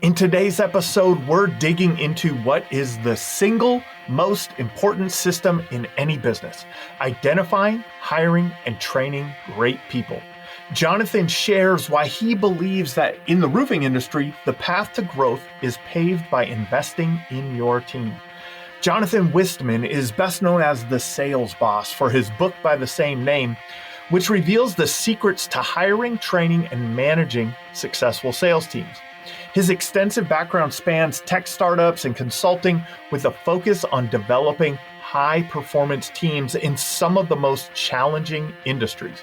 In today's episode, we're digging into what is the single most important system in any business: identifying, hiring, and training great people. Jonathan shares why he believes that in the roofing industry, the path to growth is paved by investing in your team. Jonathan Wistman is best known as the sales boss for his book by the same name, which reveals the secrets to hiring, training, and managing successful sales teams. His extensive background spans tech startups and consulting with a focus on developing high-performance teams in some of the most challenging industries.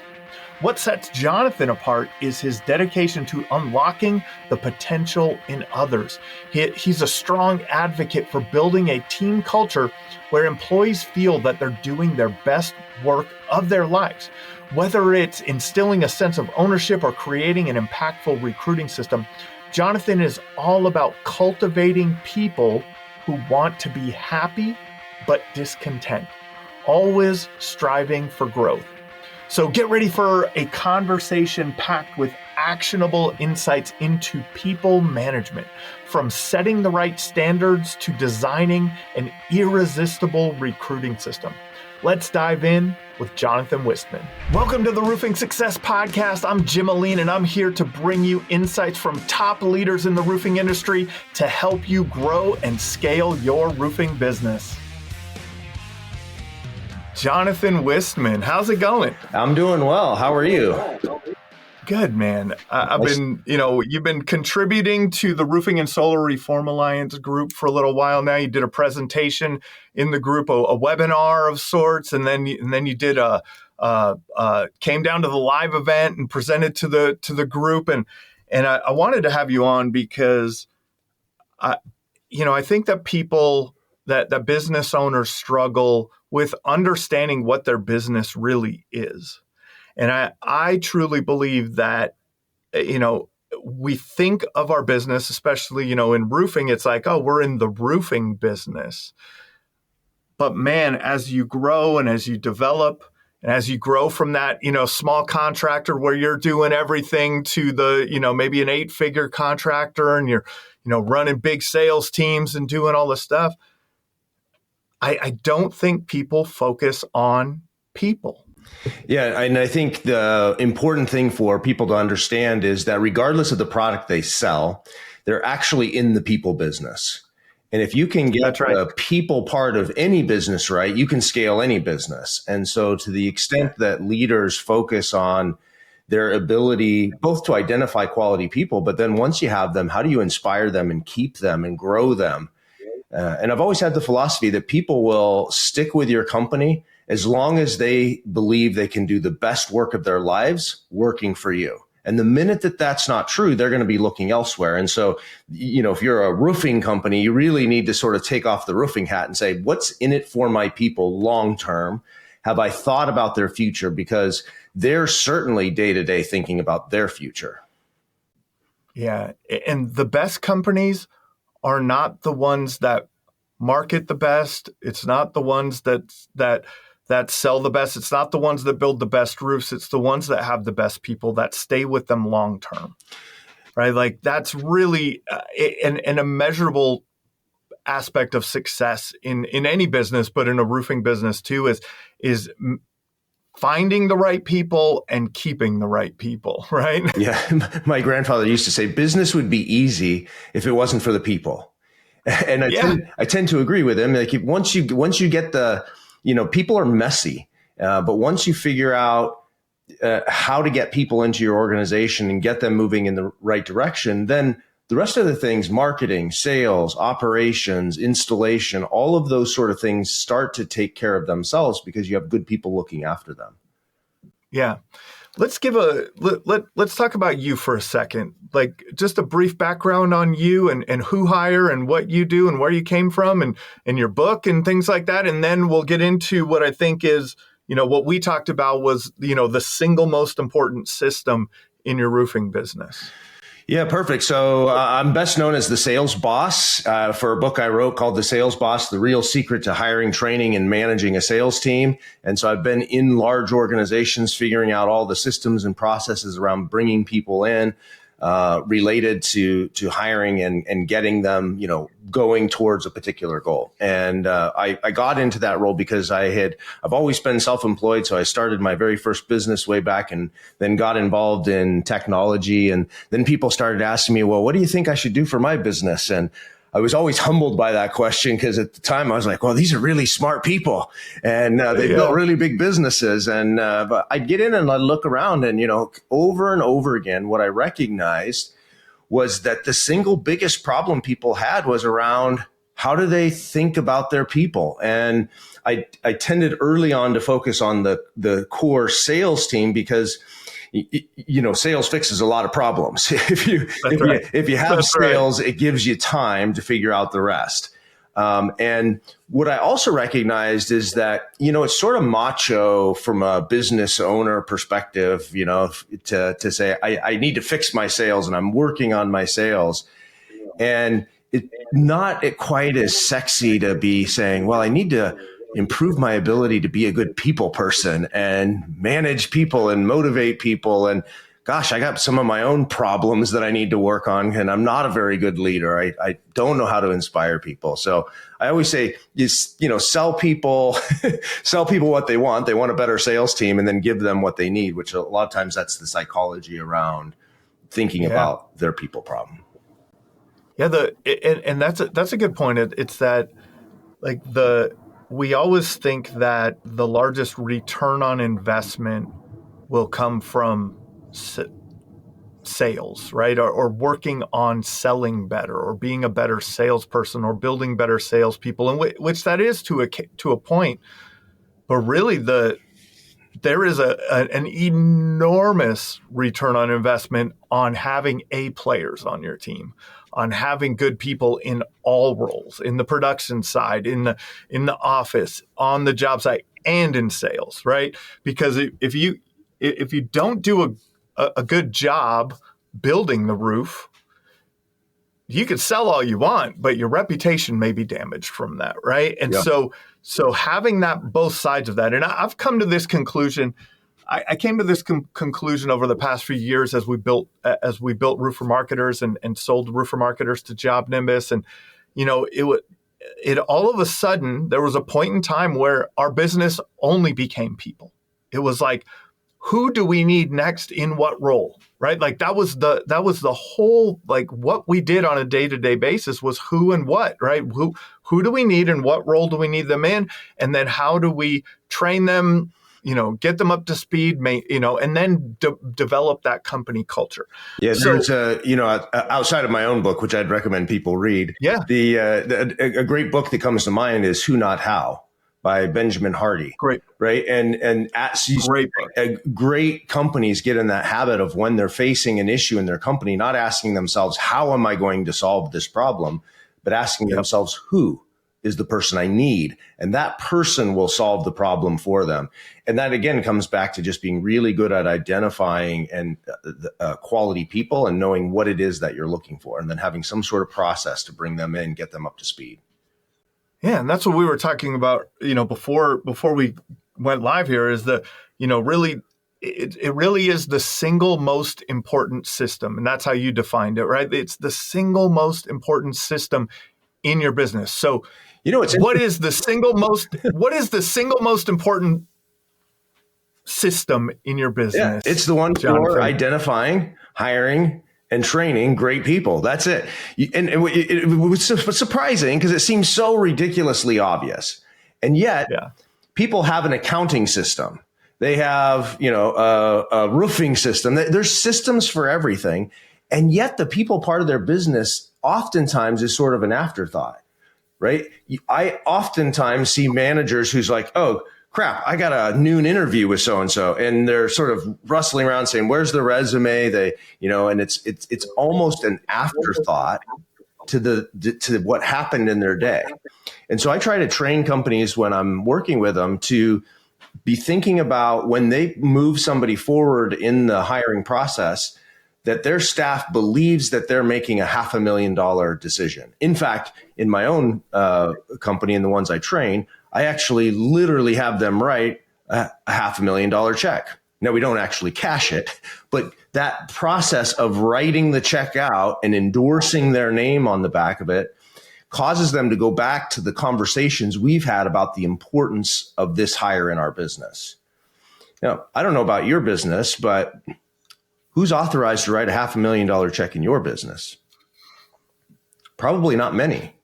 What sets Jonathan apart is his dedication to unlocking the potential in others. He's a strong advocate for building a team culture where employees feel that they're doing their best work of their lives. Whether it's instilling a sense of ownership or creating an impactful recruiting system, Jonathan is all about cultivating people who want to be happy but discontent, always striving for growth. So get ready for a conversation packed with actionable insights into people management, from setting the right standards to designing an irresistible recruiting system. Let's dive in with Jonathan Wistman. Welcome to the Roofing Success Podcast. I'm Jim Aline, and I'm here to bring you insights from top leaders in the roofing industry to help you grow and scale your roofing business. Jonathan Wistman, how's it going? I'm doing well. How are you? Good, man. You've been contributing to the Roofing and Solar Reform Alliance group for a little while now. You did a presentation in the group, a webinar of sorts, and then you did came down to the live event and presented to the group. And I wanted to have you on because I think that that business owners struggle with understanding what their business really is. And I truly believe that, we think of our business, especially, in roofing, it's like, oh, we're in the roofing business. But man, as you grow and as you develop and as you grow from that, small contractor where you're doing everything to the, maybe an 8-figure contractor and you're, running big sales teams and doing all this stuff, I don't think people focus on people. Yeah, and I think the important thing for people to understand is that regardless of the product they sell, they're actually in the people business. And if you can get the people part of any business right, you can scale any business. And so to the extent that leaders focus on their ability both to identify quality people, but then once you have them, how do you inspire them and keep them and grow them? And I've always had the philosophy that people will stick with your company as long as they believe they can do the best work of their lives working for you. And the minute that that's not true, they're going to be looking elsewhere. And so, if you're a roofing company, you really need to sort of take off the roofing hat and say, what's in it for my people long term? Have I thought about their future? Because they're certainly day to day thinking about their future. Yeah. And the best companies are not the ones that market the best. It's not the ones that sell the best. It's not the ones that build the best roofs. It's the ones that have the best people that stay with them long term, right? Like that's really an immeasurable aspect of success in any business, but in a roofing business too, is finding the right people and keeping the right people, right? Yeah. My grandfather used to say business would be easy if it wasn't for the people. And I tend to agree with him. Like once you get the, people are messy, but once you figure out how to get people into your organization and get them moving in the right direction, then the rest of the things, marketing, sales, operations, installation, all of those sort of things start to take care of themselves because you have good people looking after them. Yeah. Let's talk about you for a second. Like just a brief background on you and who hire and what you do and where you came from and your book and things like that. And then we'll get into what I think is, what we talked about was, the single most important system in your roofing business. Yeah, perfect. So I'm best known as the sales boss for a book I wrote called The Sales Boss, The Real Secret to Hiring, Training, and Managing a Sales Team. And so I've been in large organizations figuring out all the systems and processes around bringing people in. related to hiring and getting them, going towards a particular goal. And I got into that role because I've always been self-employed. So I started my very first business way back and then got involved in technology. And then people started asking me, well, what do you think I should do for my business? And I was always humbled by that question because at the time I was like, well, these are really smart people and they built really big businesses. And but I'd get in and I'd look around and, over and over again, what I recognized was that the single biggest problem people had was around how do they think about their people? And I tended early on to focus on the core sales team because sales fixes a lot of problems. If you have sales, it gives you time to figure out the rest. And what I also recognized is that, it's sort of macho from a business owner perspective, to say, I need to fix my sales and I'm working on my sales. And it's not quite as sexy to be saying, well, I need to improve my ability to be a good people person and manage people and motivate people. And gosh, I got some of my own problems that I need to work on, and I'm not a very good leader. I don't know how to inspire people. So I always say, sell people, sell people what they want. They want a better sales team, and then give them what they need, which a lot of times that's the psychology around thinking about their people problem. Yeah. And that's a good point. It's that we always think that the largest return on investment will come from sales, right? Or working on selling better, or being a better salesperson, or building better salespeople, and which that is to a point. But really, there is an enormous return on investment on having A players on your team, on having good people in all roles, in the production side, in the office, on the job site, and in sales, right? Because if you don't do a good job building the roof, you could sell all you want, but your reputation may be damaged from that, right? And so having that, both sides of that, and I've come to this conclusion. I came to this conclusion over the past few years as we built Roofer Marketers and sold Roofer Marketers to Job Nimbus, and it all of a sudden there was a point in time where our business only became people. It was like, who do we need next in what role, right? Like that was the whole, like what we did on a day-to-day basis was who and what, right? Who do we need and what role do we need them in? And then how do we train them, get them up to speed, and then develop that company culture. Yeah, there's outside of my own book, which I'd recommend people read. Yeah, a great book that comes to mind is Who Not How by Benjamin Hardy. Great, right? And great companies get in that habit of when they're facing an issue in their company, not asking themselves, how am I going to solve this problem, but asking themselves, who is the person I need? And that person will solve the problem for them. And that, again, comes back to just being really good at identifying and quality people and knowing what it is that you're looking for, and then having some sort of process to bring them in, get them up to speed. Yeah, and that's what we were talking about, before we went live here, is really, it really is the single most important system. And that's how you defined it, right? It's the single most important system in your business. So, what is the single most important system in your business? Yeah, it's the one for identifying, hiring, and training great people. That's it. And it was surprising because it seems so ridiculously obvious. And yet people have an accounting system. They have, a roofing system. There's systems for everything. And yet the people part of their business oftentimes is sort of an afterthought, right? I oftentimes see managers who's like, oh, crap, I got a noon interview with so-and-so, and they're sort of rustling around saying, where's the resume? And it's almost an afterthought to what happened in their day. And so I try to train companies when I'm working with them to be thinking about when they move somebody forward in the hiring process, that their staff believes that they're making a $500,000 decision. In fact, in my own company and the ones I train, I actually literally have them write a $500,000 check. Now, we don't actually cash it, but that process of writing the check out and endorsing their name on the back of it causes them to go back to the conversations we've had about the importance of this hire in our business. Now, I don't know about your business, but who's authorized to write a $500,000 check in your business? Probably not many.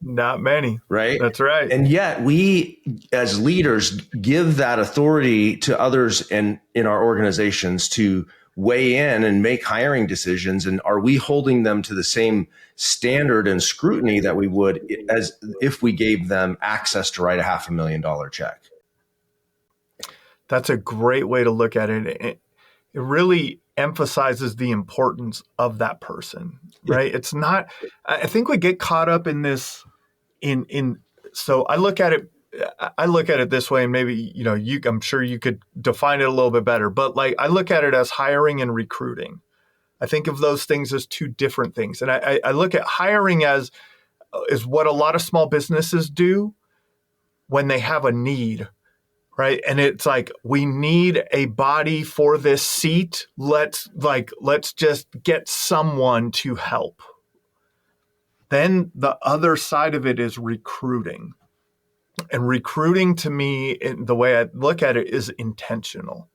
Not many. Right? That's right. And yet we, as leaders, give that authority to others in our organizations to weigh in and make hiring decisions. And are we holding them to the same standard and scrutiny that we would as if we gave them access to write a $500,000 check? That's a great way to look at it. It really emphasizes the importance of that person, right? It's not, I think we get caught up in this so I look at it this way, and maybe, I'm sure you could define it a little bit better, but like I look at it as hiring and recruiting. I think of those things as two different things. And I look at hiring as is what a lot of small businesses do when they have a need, right? And it's like, we need a body for this seat. Let's just get someone to help. Then the other side of it is recruiting. And recruiting, to me, the way I look at it, is intentional,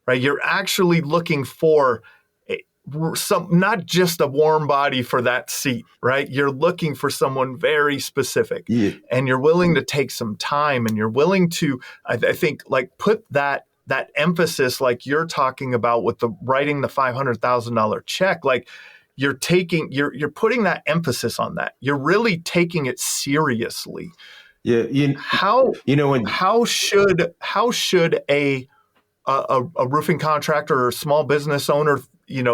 right? You're actually looking for not just a warm body for that seat, right? You're looking for someone very specific, and you're willing to take some time, and you're willing to, I think, like put that emphasis, like you're talking about with the writing the $500,000 check, like you're putting that emphasis on that. You're really taking it seriously. Yeah. How should a roofing contractor or small business owner,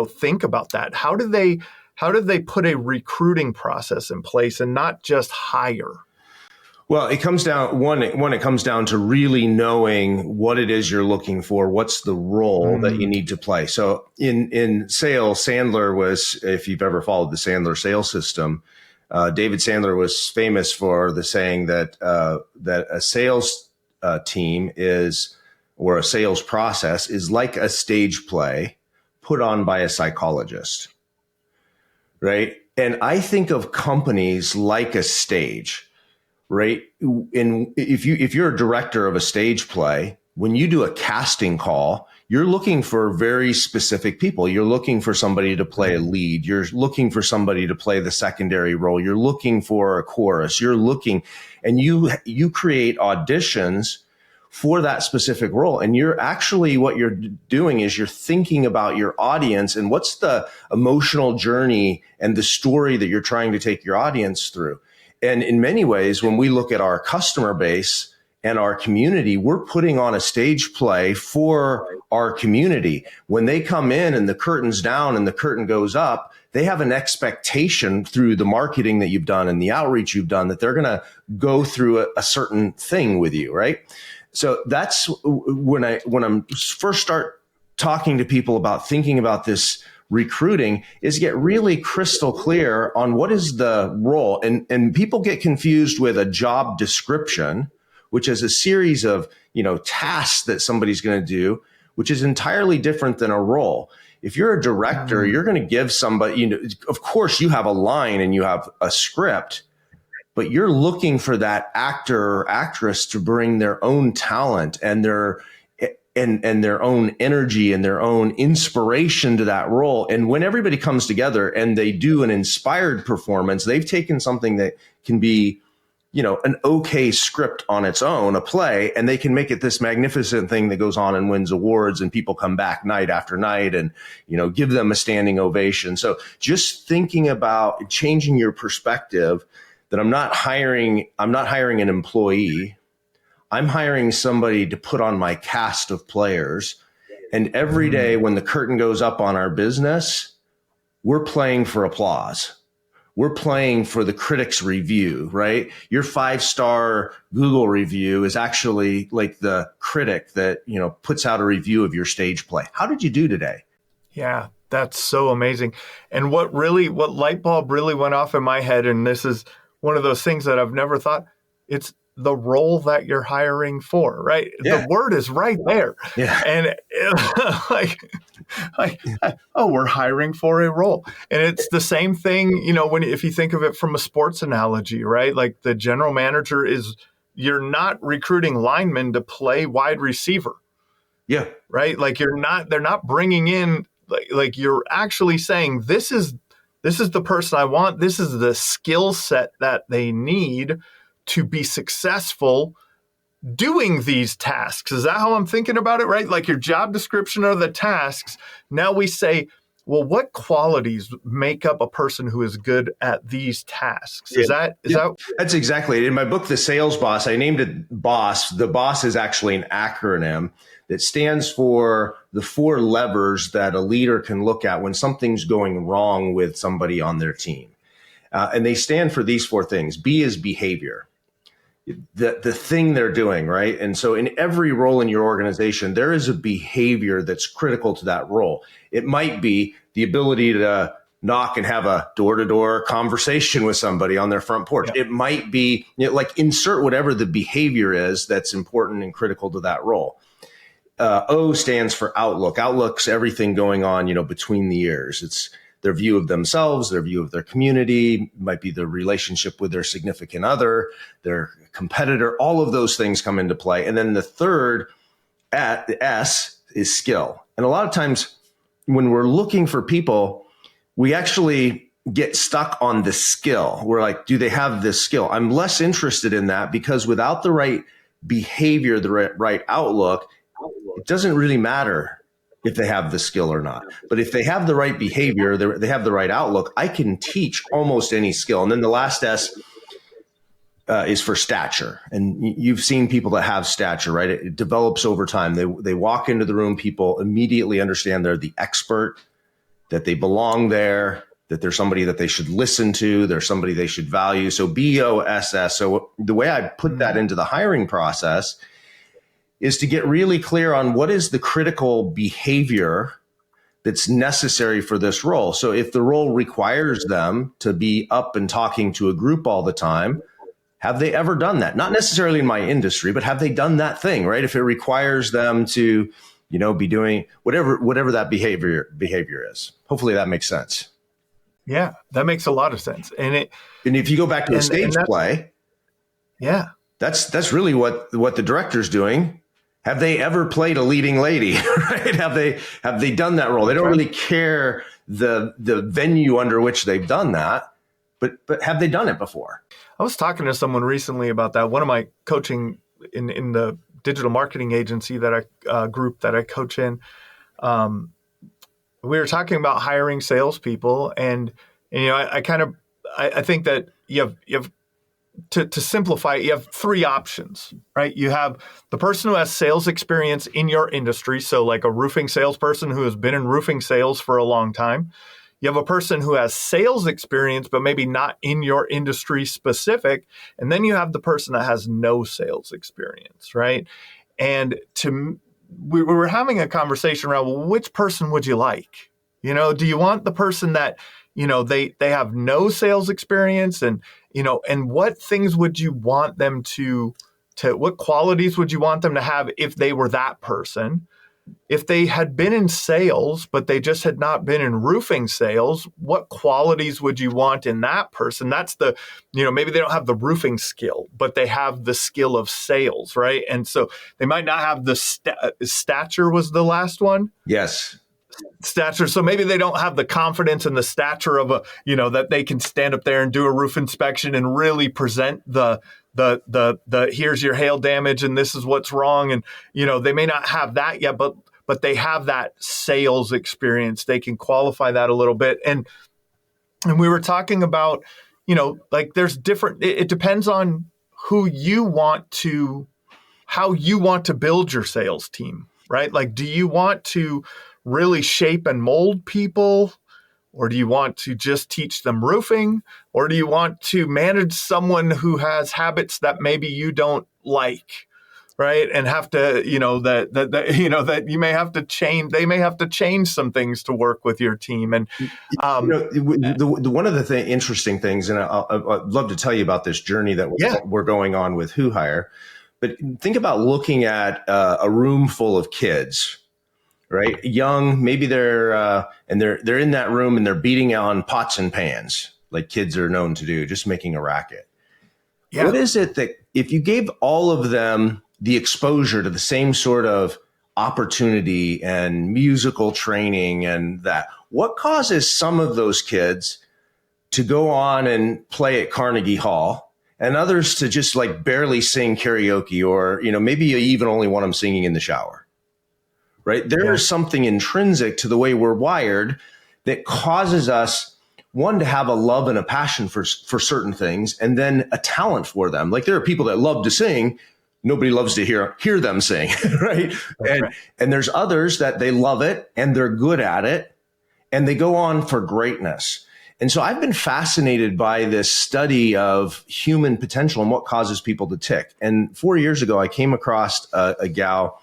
think about that? How do they put a recruiting process in place and not just hire? Well, it comes down it comes down to really knowing what it is you're looking for. What's the role that you need to play? So in sales, Sandler was, if you've ever followed the Sandler sales system, David Sandler was famous for the saying that a sales team or a sales process is like a stage play put on by a psychologist, right? And I think of companies like a stage. Right. And if you're a director of a stage play, when you do a casting call, you're looking for very specific people. You're looking for somebody to play a lead. You're looking for somebody to play the secondary role. You're looking for a chorus. And you create auditions for that specific role. And what you're doing is you're thinking about your audience and what's the emotional journey and the story that you're trying to take your audience through. And in many ways, when we look at our customer base and our community, we're putting on a stage play for our community. When they come in and the curtain's down and the curtain goes up, they have an expectation through the marketing that you've done and the outreach you've done that they're going to go through a certain thing with you, right? So that's when I'm first start talking to people about thinking about this recruiting, is get really crystal clear on what is the role. And people get confused with a job description, which is a series of, tasks that somebody's going to do, which is entirely different than a role. If you're a director, you're going to give somebody, of course you have a line and you have a script, but you're looking for that actor or actress to bring their own talent and their own energy and their own inspiration to that role. And when everybody comes together and they do an inspired performance, they've taken something that can be, an okay script on its own, a play, and they can make it this magnificent thing that goes on and wins awards, and people come back night after night and, give them a standing ovation. So just thinking about changing your perspective that I'm not hiring an employee. I'm hiring somebody to put on my cast of players. And every day when the curtain goes up on our business, we're playing for applause. We're playing for the critics' review, right? Your 5-star Google review is actually like the critic that, puts out a review of your stage play. How did you do today? Yeah, that's so amazing. And what light bulb really went off in my head, and this is one of those things that I've never thought, it's the role that you're hiring for, right? Yeah. The word is right there. Yeah. And like, oh, we're hiring for a role. And it's the same thing, if you think of it from a sports analogy, right? Like the general manager you're not recruiting linemen to play wide receiver. Yeah. Right. Like they're not bringing in, like you're actually saying, this is the person I want. This is the skill set that they need to be successful doing these tasks. Is that how I'm thinking about it? Right. Like your job description are the tasks. Now we say, well, what qualities make up a person who is good at these tasks? Is that That's exactly it. In my book, The Sales Boss, I named it BOSS. The BOSS is actually an acronym that stands for the 4 levers that a leader can look at when something's going wrong with somebody on their team. And they stand for these 4 things. B is behavior. The thing they're doing, right? And so in every role in your organization, there is a behavior that's critical to that role. It might be the ability to knock and have a door-to-door conversation with somebody on their front porch. Yeah. It might be like insert whatever the behavior is that's important and critical to that role. O stands for outlook. Outlook's everything going on, between the ears. It's their view of themselves, their view of their community, might be their relationship with their significant other, their competitor. All of those things come into play. And then the third, the S, is skill. And a lot of times when we're looking for people, we actually get stuck on the skill. We're like, do they have this skill? I'm less interested in that because without the right behavior, the right outlook, it doesn't really matter if they have the skill or not. But if they have the right behavior, they have the right outlook, I can teach almost any skill. And then the last S is for stature. And you've seen people that have stature, right? It develops over time. They walk into the room, people immediately understand they're the expert, that they belong there, that they're somebody that they should listen to, they're somebody they should value. So BOSS. So the way I put that into the hiring process is to get really clear on what is the critical behavior that's necessary for this role. So if the role requires them to be up and talking to a group all the time, have they ever done that? Not necessarily in my industry, but have they done that thing, right? If it requires them to, be doing whatever that behavior is. Hopefully that makes sense. Yeah, that makes a lot of sense. And if you go back to a stage play, yeah, that's really what the director's doing. Have they ever played a leading lady, right? Have they done that role? They don't really care the venue under which they've done that, but have they done it before? I was talking to someone recently about that. One of my coaching in the digital marketing agency group that I coach in, we were talking about hiring salespeople, and I think that you have to simplify it, you have 3 options, right? You have the person who has sales experience in your industry. So like a roofing salesperson who has been in roofing sales for a long time. You have a person who has sales experience, but maybe not in your industry specific. And then you have the person that has no sales experience, right? And we were having a conversation around, well, which person would you like? Do you want the person that, they have no sales experience, and what things would you want them to what qualities would you want them to have if they were that person? If they had been in sales, but they just had not been in roofing sales, what qualities would you want in that person? That's maybe they don't have the roofing skill, but they have the skill of sales, right? And so they might not have the stature was the last one. Yes. Stature. So maybe they don't have the confidence and the stature of that they can stand up there and do a roof inspection and really present the here's your hail damage and this is what's wrong. And, they may not have that yet, but they have that sales experience. They can qualify that a little bit. And we were talking about, there's different, it depends on how you want to build your sales team, right? Like, do you want to really shape and mold people? Or do you want to just teach them roofing? Or do you want to manage someone who has habits that maybe you don't like? right? And have to, that you may have to change, they may have to change some things to work with your team. And, one of the interesting things, and I'd love to tell you about this journey that we're going on with Who Hire, but think about looking at a room full of kids, right? Young, maybe they're in that room and they're beating on pots and pans like kids are known to do, just making a racket. Yeah. What is it that if you gave all of them the exposure to the same sort of opportunity and musical training and that, what causes some of those kids to go on and play at Carnegie Hall and others to just like barely sing karaoke, or, maybe you even only want them singing in the shower, right? There is something intrinsic to the way we're wired that causes us, one, to have a love and a passion for certain things, and then a talent for them. Like there are people that love to sing. Nobody loves to hear them sing, right? And there's others that they love it and they're good at it and they go on for greatness. And so I've been fascinated by this study of human potential and what causes people to tick. And 4 years ago, I came across a gal,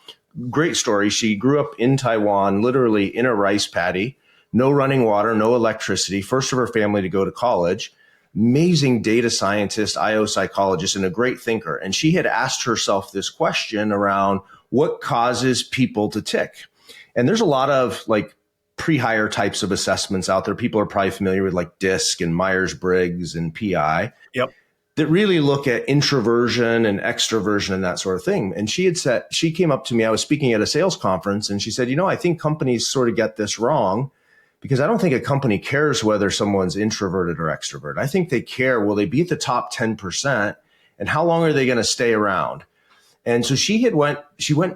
great story. She grew up in Taiwan, literally in a rice paddy, no running water, no electricity, first of her family to go to college. Amazing data scientist, IO psychologist, and a great thinker. And she had asked herself this question around what causes people to tick. And there's a lot of like pre-hire types of assessments out there. People are probably familiar with like DISC and Myers-Briggs and PI. Yep. That really look at introversion and extroversion and that sort of thing. And she came up to me, I was speaking at a sales conference, and she said, I think companies sort of get this wrong, because I don't think a company cares whether someone's introverted or extrovert. I think they care, will they be at the top 10%, and how long are they going to stay around? And so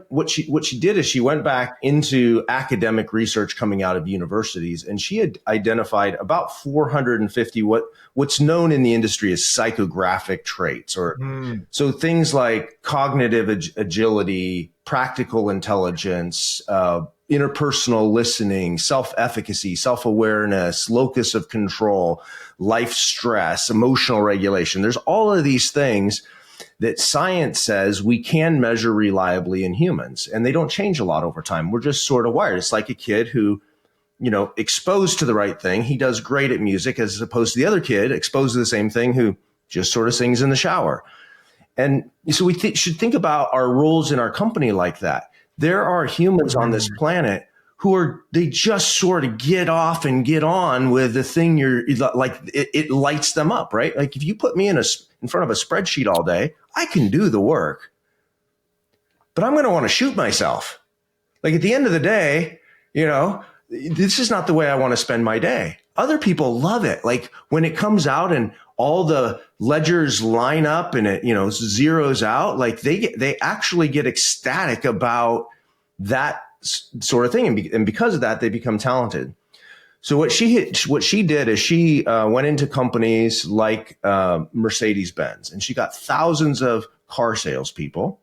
what she did is she went back into academic research coming out of universities, and she had identified about 450 what's known in the industry as psychographic traits, or so things like cognitive agility, practical intelligence, interpersonal listening, self-efficacy, self-awareness, locus of control, life stress, emotional regulation. There's all of these things that science says we can measure reliably in humans, and they don't change a lot over time. We're just sort of wired. It's like a kid who, exposed to the right thing, he does great at music, as opposed to the other kid exposed to the same thing who just sort of sings in the shower. And so we should think about our roles in our company like that. There are humans on this planet who they just sort of get off and get on with the thing it lights them up, right? Like if you put me in front of a spreadsheet all day, I can do the work, but I'm going to want to shoot myself. Like at the end of the day, this is not the way I want to spend my day. Other people love it. Like when it comes out and all the ledgers line up and it, zeroes out, like they actually get ecstatic about that sort of thing. And because of that, they become talented. So what she did is she went into companies like Mercedes-Benz, and she got thousands of car salespeople.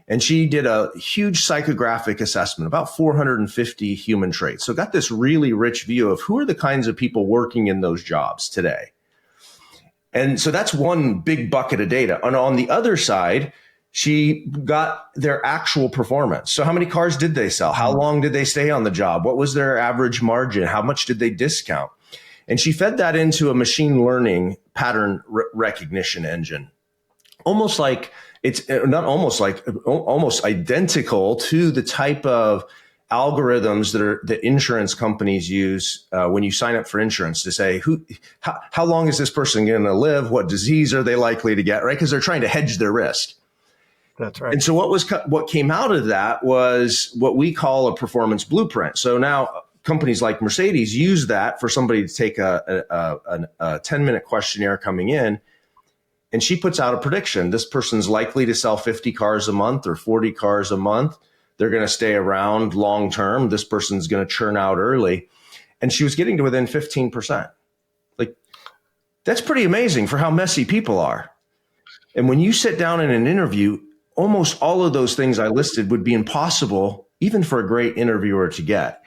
And she did a huge psychographic assessment, about 450 human traits. So got this really rich view of who are the kinds of people working in those jobs today. And so that's one big bucket of data. And on the other side, she got their actual performance. So how many cars did they sell? How long did they stay on the job? What was their average margin? How much did they discount? And she fed that into a machine learning pattern recognition engine. Almost identical to the type of algorithms that insurance companies use when you sign up for insurance to say how long is this person going to live? What disease are they likely to get? Right? Because they're trying to hedge their risk. That's right. And so what came out of that was what we call a performance blueprint. So now companies like Mercedes use that for somebody to take a 10-minute questionnaire coming in. And she puts out a prediction. This person's likely to sell 50 cars a month or 40 cars a month. They're going to stay around long term. This person's going to churn out early. And she was getting to within 15%. Like, that's pretty amazing for how messy people are. And when you sit down in an interview, almost all of those things I listed would be impossible, even for a great interviewer to get.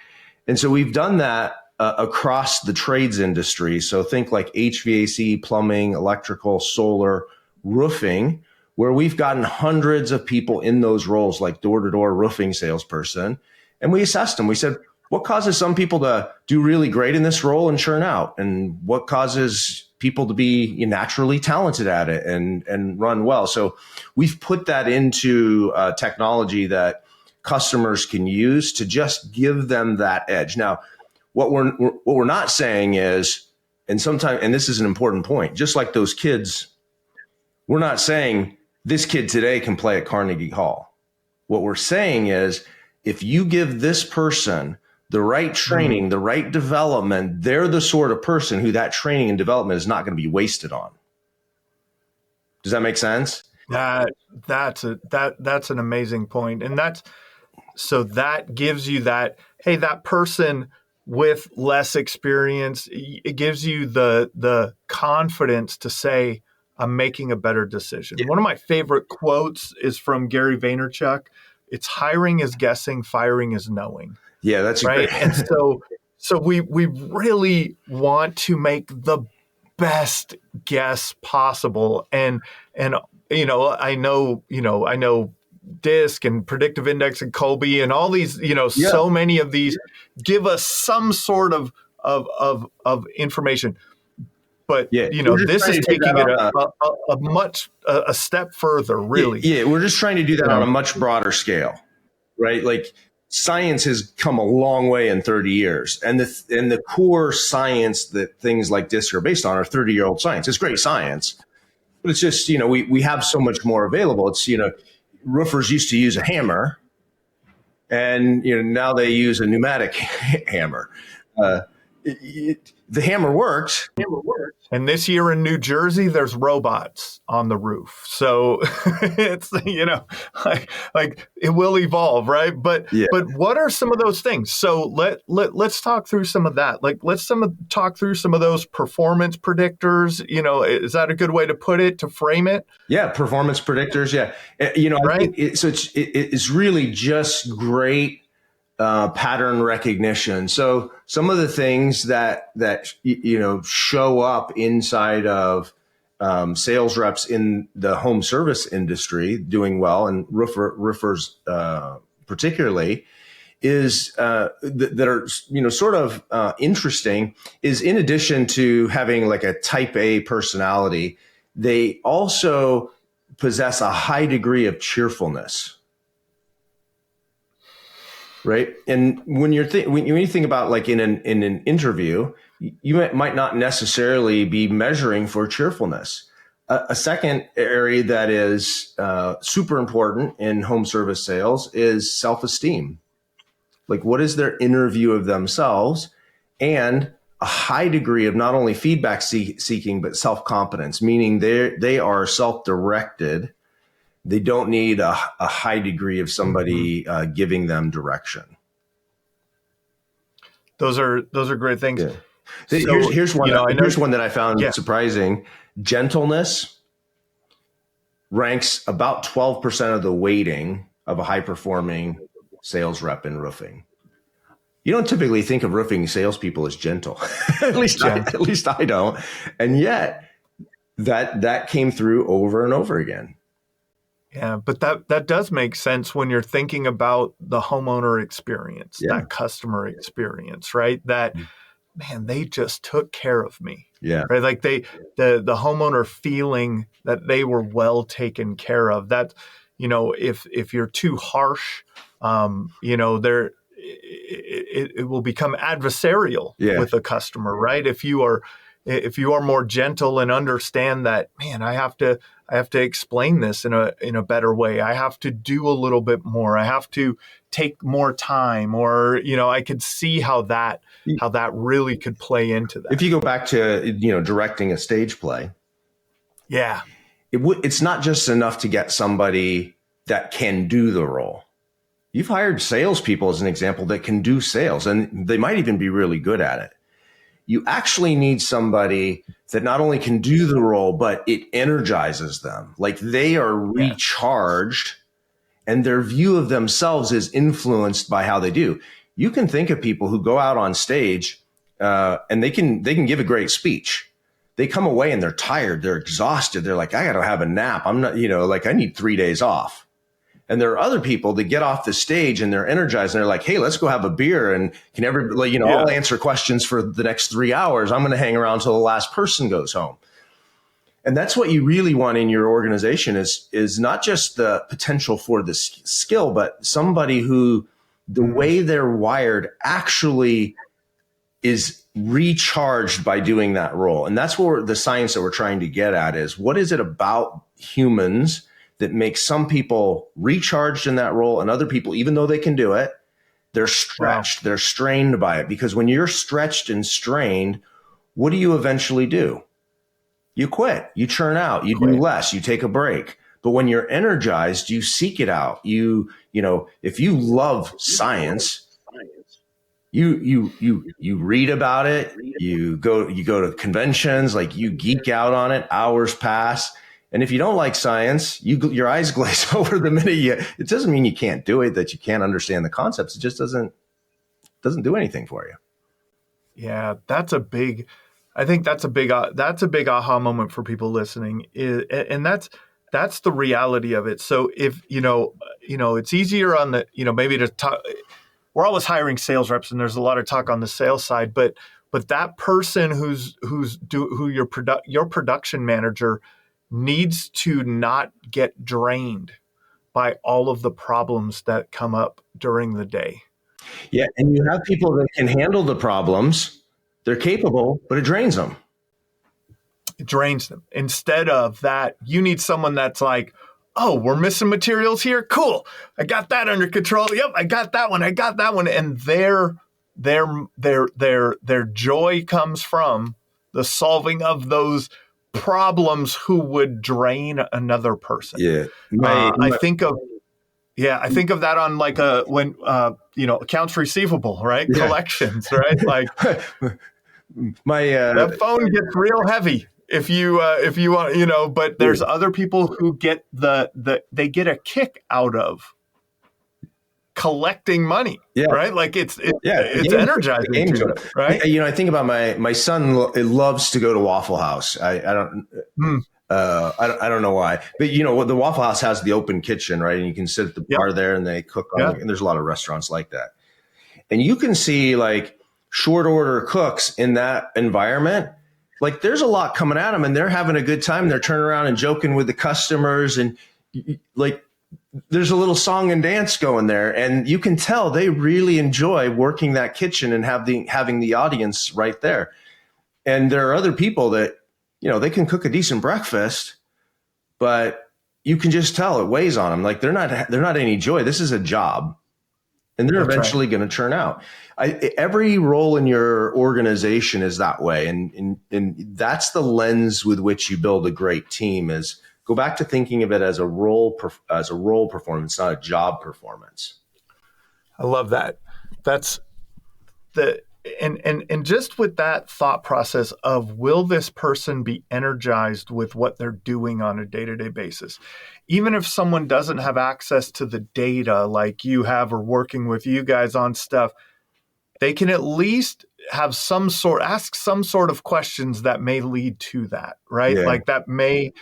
And so we've done that across the trades industry. So think like HVAC, plumbing, electrical, solar, roofing, where we've gotten hundreds of people in those roles, like door-to-door roofing salesperson. And we assessed them. We said, what causes some people to do really great in this role and churn out? And what causes people to be naturally talented at it and run well? So we've put that into technology that customers can use to just give them that edge. Now, what we're not saying is, and this is an important point, just like those kids, we're not saying this kid today can play at Carnegie Hall. What we're saying is, if you give this person the right training, the right development, they're the sort of person who that training and development is not going to be wasted on. Does that make sense? That's an amazing point. And that gives you that, hey, that person with less experience, it gives you the confidence to say, I'm making a better decision. Yeah. One of my favorite quotes is from Gary Vaynerchuk. It's hiring is guessing, firing is knowing. Yeah, that's right. Great. And so we really want to make the best guess possible. And I know DISC and predictive index and Colby and all these, so many of these give us some sort of information. But this is taking it a step further, really. Yeah, we're just trying to do that on a much broader scale, right? Like, science has come a long way in 30 years, and the core science that things like DISC are based on are 30-year-old science. It's great science, but it's just we have so much more available. It's roofers used to use a hammer, and now they use a pneumatic hammer. The hammer worked. And this year in New Jersey, there's robots on the roof. So it's, like it will evolve, right? But what are some of those things? So let's talk through some of that. Like, let's talk through some of those performance predictors. Is that a good way to put it, to frame it? Yeah, performance predictors. Yeah. Right. It's really just great pattern recognition. So some of the things that show up inside of sales reps in the home service industry doing well, and roofers particularly, is that are sort of interesting, is in addition to having like a type A personality, they also possess a high degree of cheerfulness. Right. And when you think about, like, in an interview, you might not necessarily be measuring for cheerfulness. A second area that is super important in home service sales is self-esteem. Like, what is their inner view of themselves, and a high degree of not only feedback seeking, but self-competence, meaning they are self-directed. They don't need a high degree of somebody giving them direction. Those are great things. Yeah. So, here's one that I found surprising. Gentleness ranks about 12% of the weighting of a high performing sales rep in roofing. You don't typically think of roofing salespeople as gentle. at least I don't. And yet that came through over and over again. Yeah, but that does make sense when you're thinking about the homeowner experience, that customer experience, right? That, man, they just took care of me. Yeah. Right. Like the homeowner feeling that they were well taken care of. That, if you're too harsh, it will become adversarial with a customer, right? If you are more gentle and understand that, man, I have to explain this in a better way. I have to do a little bit more. I have to take more time, or I could see how that really could play into that. If you go back to directing a stage play, it's not just enough to get somebody that can do the role. You've hired salespeople, as an example, that can do sales, and they might even be really good at it. You actually need somebody that not only can do the role, but it energizes them. Like, they are recharged, and their view of themselves is influenced by how they do. You can think of people who go out on stage and they can give a great speech, they come away and they're tired, they're exhausted. They're like, I got to have a nap. I'm not, I need 3 days off. And there are other people that get off the stage and they're energized and they're like, hey, let's go have a beer and I'll answer questions for the next 3 hours. I'm going to hang around till the last person goes home. And that's what you really want in your organization is not just the potential for the skill, but somebody who the way they're wired actually is recharged by doing that role. And that's what the science that we're trying to get at is what is it about humans that makes some people recharged in that role and other people, even though they can do it, they're stretched, they're strained by it. Because when you're stretched and strained, what do you eventually do? You quit, you churn out, you do less, you take a break. But when you're energized, you seek it out. If you love science, you read about it, you go to conventions, like you geek out on it, hours pass. And if you don't like science, your eyes glaze over the minute it doesn't mean you can't do it, that you can't understand the concepts. It just doesn't do anything for you. Yeah, I think that's a big aha moment for people listening. And that's the reality of it. So if, it's easier on the, maybe to talk, we're always hiring sales reps and there's a lot of talk on the sales side, but that person who your production manager needs to not get drained by all of the problems that come up during the day. Yeah. And you have people that can handle the problems. They're capable, but it drains them. It drains them. Instead of that, you need someone that's like, oh, we're missing materials here. Cool. I got that under control. Yep. I got that one. And their joy comes from the solving of those problems who would drain another person. Yeah. I think of that on like accounts receivable, right? Yeah. Collections, right? Like that phone gets real heavy if you want, but there's other people who get they get a kick out of collecting money, right? Like it's energizing to them, right? I think about my son loves to go to Waffle House. I don't know why, but the Waffle House has the open kitchen, right? And you can sit at the bar there and they cook on and there's a lot of restaurants like that. And you can see like short order cooks in that environment. Like there's a lot coming at them and they're having a good time. They're turning around and joking with the customers and like, there's a little song and dance going there. And you can tell they really enjoy working that kitchen and having the audience right there. And there are other people that, they can cook a decent breakfast, but you can just tell it weighs on them. Like they're not any joy. This is a job and they're eventually going to churn out. Every role in your organization is that way. And that's the lens with which you build a great team is go back to thinking of it as a role performance, not a job performance. I love that. That's and just with that thought process of will this person be energized with what they're doing on a day-to-day basis? Even if someone doesn't have access to the data like you have or working with you guys on stuff, they can at least have ask some sort of questions that may lead to that, right? Yeah. Like that may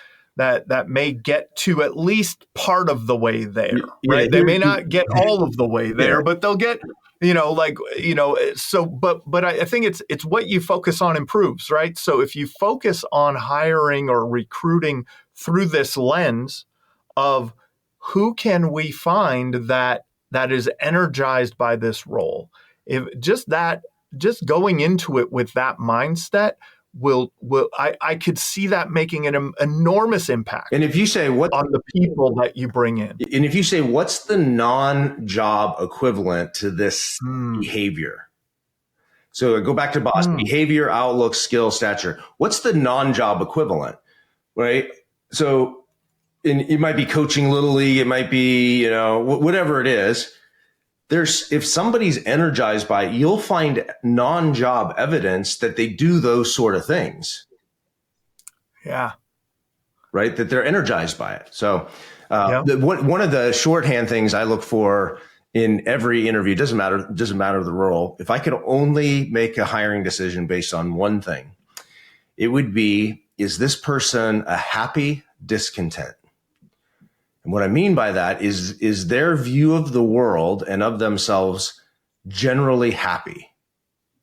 get to at least part of the way there, right? They may not get all of the way there, but they'll get, but I think it's what you focus on improves, right? So if you focus on hiring or recruiting through this lens of who can we find that is energized by this role, if just going into it with that mindset, I could see that making an enormous impact. And if you say on the people that you bring in, and if you say what's the non-job equivalent to this behavior? So go back to boss behavior, outlook, skill, stature. What's the non-job equivalent, right? So it might be coaching Little League, it might be whatever it is. If somebody's energized by it, you'll find non-job evidence that they do those sort of things. Yeah. Right. That they're energized by it. So one of the shorthand things I look for in every interview, doesn't matter the role. If I could only make a hiring decision based on one thing, it would be, is this person a happy discontent? And what I mean by that is their view of the world and of themselves generally happy?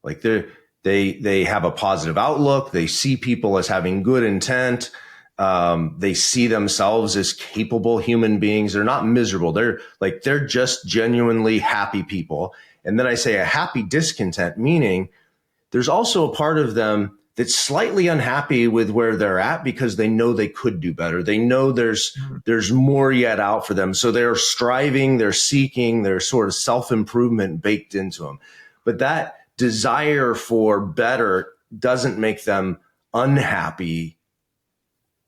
Like they have a positive outlook. They see people as having good intent. They see themselves as capable human beings. They're not miserable. They're just genuinely happy people. And then I say a happy discontent, meaning there's also a part of them that's slightly unhappy with where they're at because they know they could do better. They know there's more yet out for them. So they're striving, they're seeking, there's sort of self-improvement baked into them. But that desire for better doesn't make them unhappy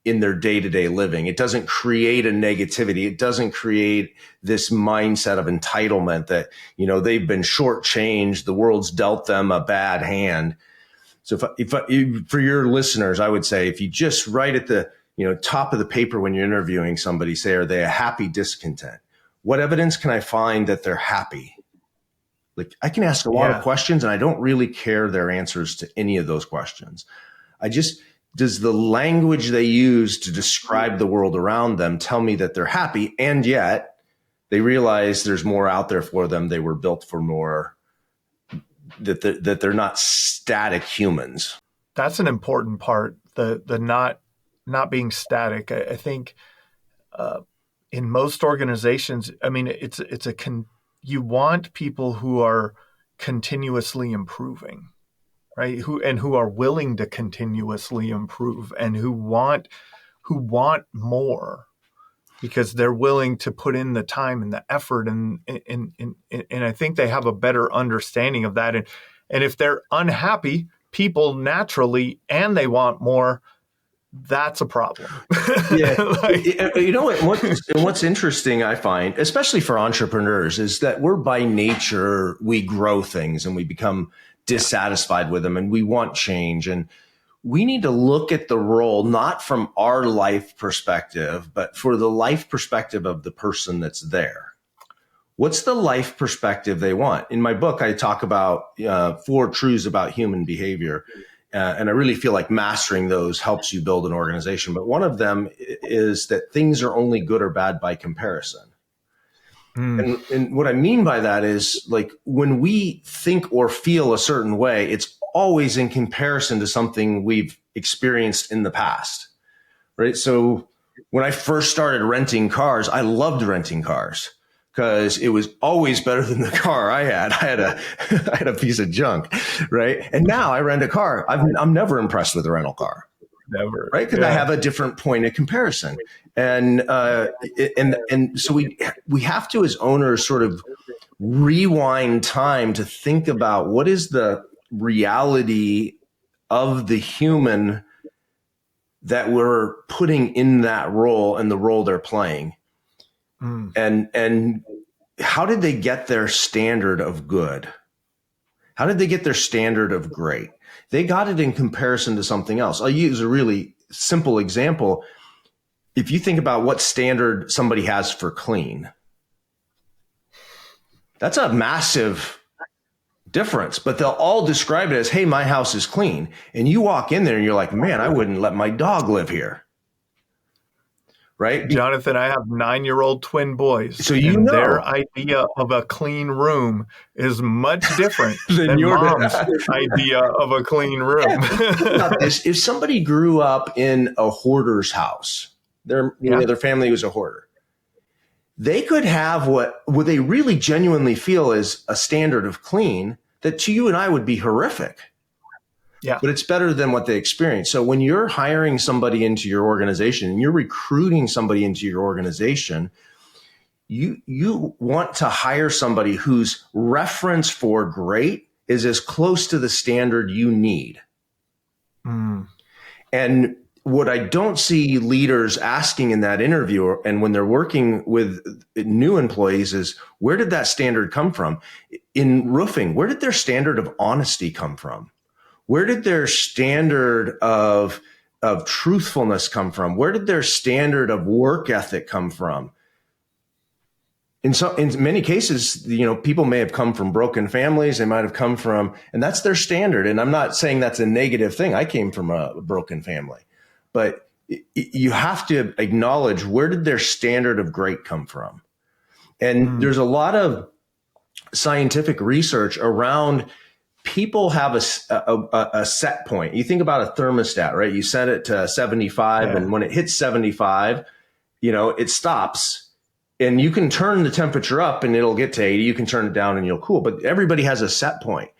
in their day-to-day living. It doesn't create a negativity. It doesn't create this mindset of entitlement that, they've been shortchanged. The world's dealt them a bad hand. So if for your listeners, I would say, if you just write at the, top of the paper when you're interviewing somebody, say, are they a happy discontent? What evidence can I find that they're happy? Like, I can ask a lot of questions and I don't really care their answers to any of those questions. Does the language they use to describe the world around them tell me that they're happy, and yet they realize there's more out there for them? They were built for more, that they're not static humans. That's an important part, the not being static. I think in most organizations, I mean, you want people who are continuously improving, right? Who are willing to continuously improve, and who want more, because they're willing to put in the time and the effort, and I think they have a better understanding of that. And if they're unhappy people naturally and they want more, that's a problem. Yeah. What's interesting, I find, especially for entrepreneurs, is that we're by nature, we grow things and we become dissatisfied with them and we want change. And we need to look at the role, not from our life perspective, but for the life perspective of the person that's there. What's the life perspective they want? In my book, I talk about 4 truths about human behavior. And I really feel like mastering those helps you build an organization. But one of them is that things are only good or bad by comparison. And what I mean by that is, like, when we think or feel a certain way, it's always in comparison to something we've experienced in the past, right? So when I first started renting cars, I loved renting cars because it was always better than the car I had. I had a piece of junk, right? And now I rent a car. I'm never impressed with a rental car. Never. Right? Because I have a different point of comparison. And so we have to, as owners, sort of rewind time to think about what is the reality of the human that we're putting in that role and the role they're playing. And how did they get their standard of good? How did they get their standard of great? They got it in comparison to something else. I'll use a really simple example. If you think about what standard somebody has for clean, that's a massive difference, but they'll all describe it as, hey, my house is clean. And you walk in there and you're like, man, I wouldn't let my dog live here. Right? Jonathan, I have 9-year-old twin boys. So their idea of a clean room is much different than your mom's idea of a clean room. If somebody grew up in a hoarder's house, their family was a hoarder, they could have what they really genuinely feel is a standard of clean that to you and I would be horrific. Yeah. But it's better than what they experience. So when you're hiring somebody into your organization and you're recruiting somebody into your organization, you want to hire somebody whose reference for great is as close to the standard you need. And what I don't see leaders asking in that interview and when they're working with new employees is, where did that standard come from? In roofing, where did their standard of honesty come from? Where did their standard of truthfulness come from? Where did their standard of work ethic come from? in many cases, people may have come from broken families. They might have come from, and that's their standard. And I'm not saying that's a negative thing. I came from a broken family, but you have to acknowledge, where did their standard of great come from? And there's a lot of scientific research around, people have a set point. You think about a thermostat, right? You set it to 75, and when it hits 75, it stops. And you can turn the temperature up and it'll get to 80. You can turn it down and you'll cool. But everybody has a set point.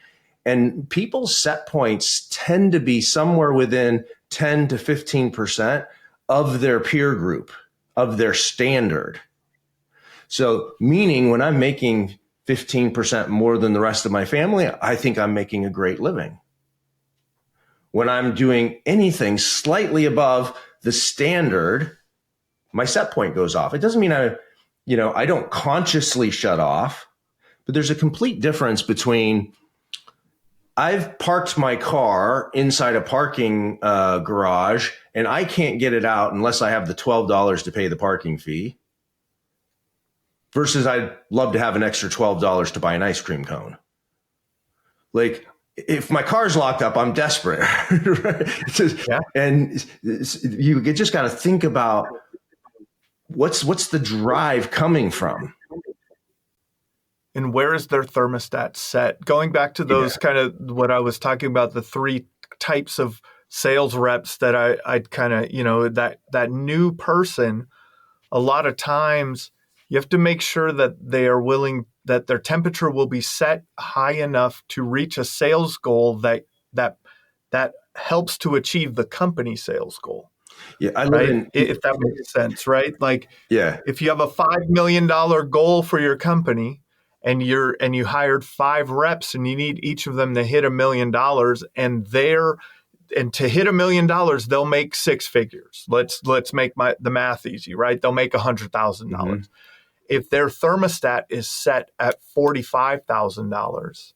And people's set points tend to be somewhere within 10 to 15% of their peer group, of their standard. So meaning, when I'm making 15% more than the rest of my family, I think I'm making a great living. When I'm doing anything slightly above the standard, my set point goes off. It doesn't mean I don't consciously shut off, but there's a complete difference between, I've parked my car inside a parking garage and I can't get it out unless I have the $12 to pay the parking fee, versus I'd love to have an extra $12 to buy an ice cream cone. Like, if my car's locked up, I'm desperate. Right? And you just got to think about, what's the drive coming from? And where is their thermostat set? Going back to those kind of what I was talking about, the three types of sales reps that I'd kind of, that new person, a lot of times you have to make sure that they are willing, that their temperature will be set high enough to reach a sales goal that helps to achieve the company sales goal. Yeah, if that makes sense, right? Like, if you have a $5 million goal for your company, and you hired 5 reps, and you need each of them to hit $1 million, and to hit $1 million, they'll make 6 figures. Let's make the math easy, right? They'll make $100,000. If their thermostat is set at $45,000,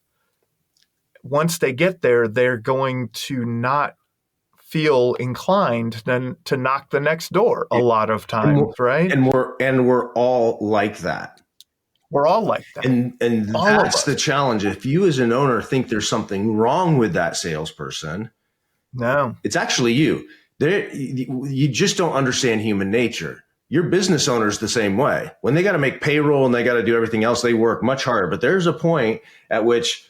once they get there, they're going to not feel inclined then to knock the next door a lot of times, right? And we're all like that. We're all like that. And that's the challenge. If you as an owner think there's something wrong with that salesperson, no, it's actually you. You just don't understand human nature. Your business owner is the same way. When they got to make payroll and they got to do everything else, they work much harder. But there's a point at which,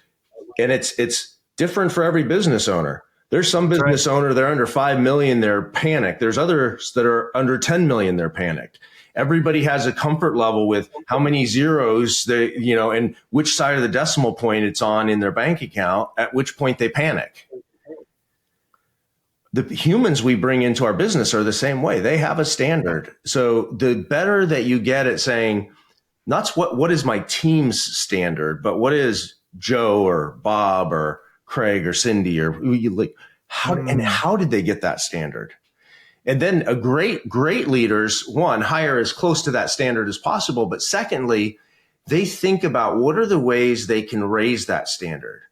and it's different for every business owner. There's some business owner, they're under 5 million, they're panicked. There's others that are under 10 million, they're panicked. Everybody has a comfort level with how many zeros they, and which side of the decimal point it's on in their bank account, at which point they panic. The humans we bring into our business are the same way. They have a standard. So the better that you get at saying, not what is my team's standard, but what is Joe or Bob or Craig or Cindy or how did they get that standard? And then great leaders, one, hire as close to that standard as possible. But secondly, they think about what are the ways they can raise that standard.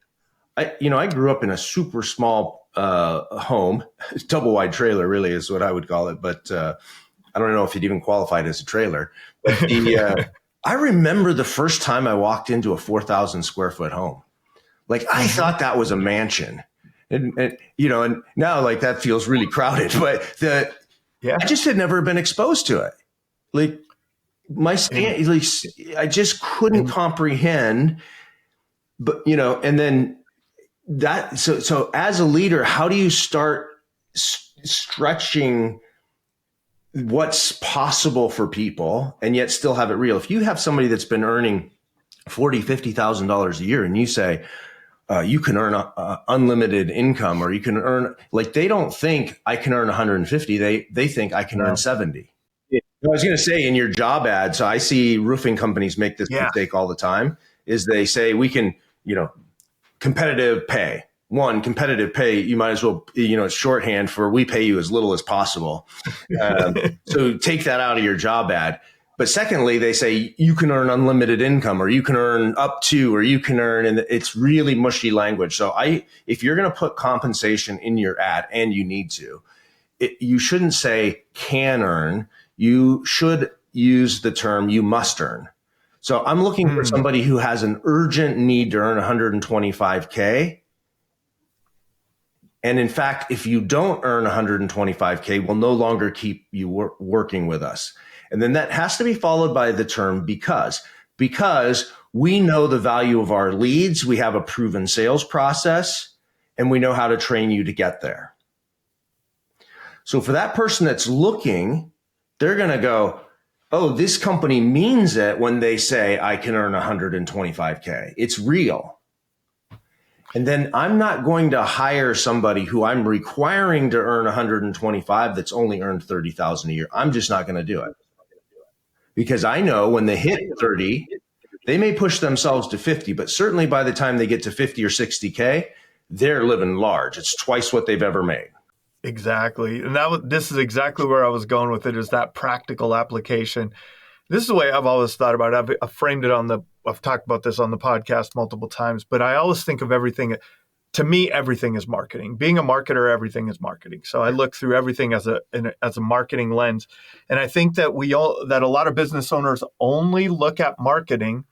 I grew up in a super small home, double wide trailer really is what I would call it. But I don't know if it even qualified as a trailer. But I remember the first time I walked into a 4,000 square foot home. Like, I thought that was a mansion. And now like that feels really crowded, but I just had never been exposed to it. Like I just couldn't comprehend, but and then that, so as a leader, how do you start stretching what's possible for people and yet still have it real? If you have somebody that's been earning $40,000, $50,000 a year and you say, you can earn unlimited income, or you can earn, like, they don't think I can earn 150. They think I can earn 70. I was going to say, in your job ad, so I see roofing companies make this mistake all the time, is they say we can, competitive pay. One, competitive pay, you might as well, it's shorthand for we pay you as little as possible. So take that out of your job ad. But secondly, they say you can earn unlimited income, or you can earn up to, or you can earn, and it's really mushy language. So if you're going to put compensation in your ad, and you need to, you shouldn't say can earn. You should use the term you must earn. So I'm looking for somebody who has an urgent need to earn 125K. And in fact, if you don't earn 125K, we'll no longer keep you working with us. And then that has to be followed by the term because we know the value of our leads. We have a proven sales process and we know how to train you to get there. So for that person that's looking, they're going to go, oh, this company means it when they say I can earn 125K. It's real. And then I'm not going to hire somebody who I'm requiring to earn 125 that's only earned 30,000 a year. I'm just not going to do it. Because I know when they hit 30, they may push themselves to 50, but certainly by the time they get to 50 or 60K, they're living large. It's twice what they've ever made. Exactly. And this is exactly where I was going with it, is that practical application. This is the way I've always thought about it. I've framed it I've talked about this on the podcast multiple times, but I always think of everything. To me, everything is marketing. Being a marketer, everything is marketing. So I look through everything as a marketing lens. And I think that that a lot of business owners only look at marketing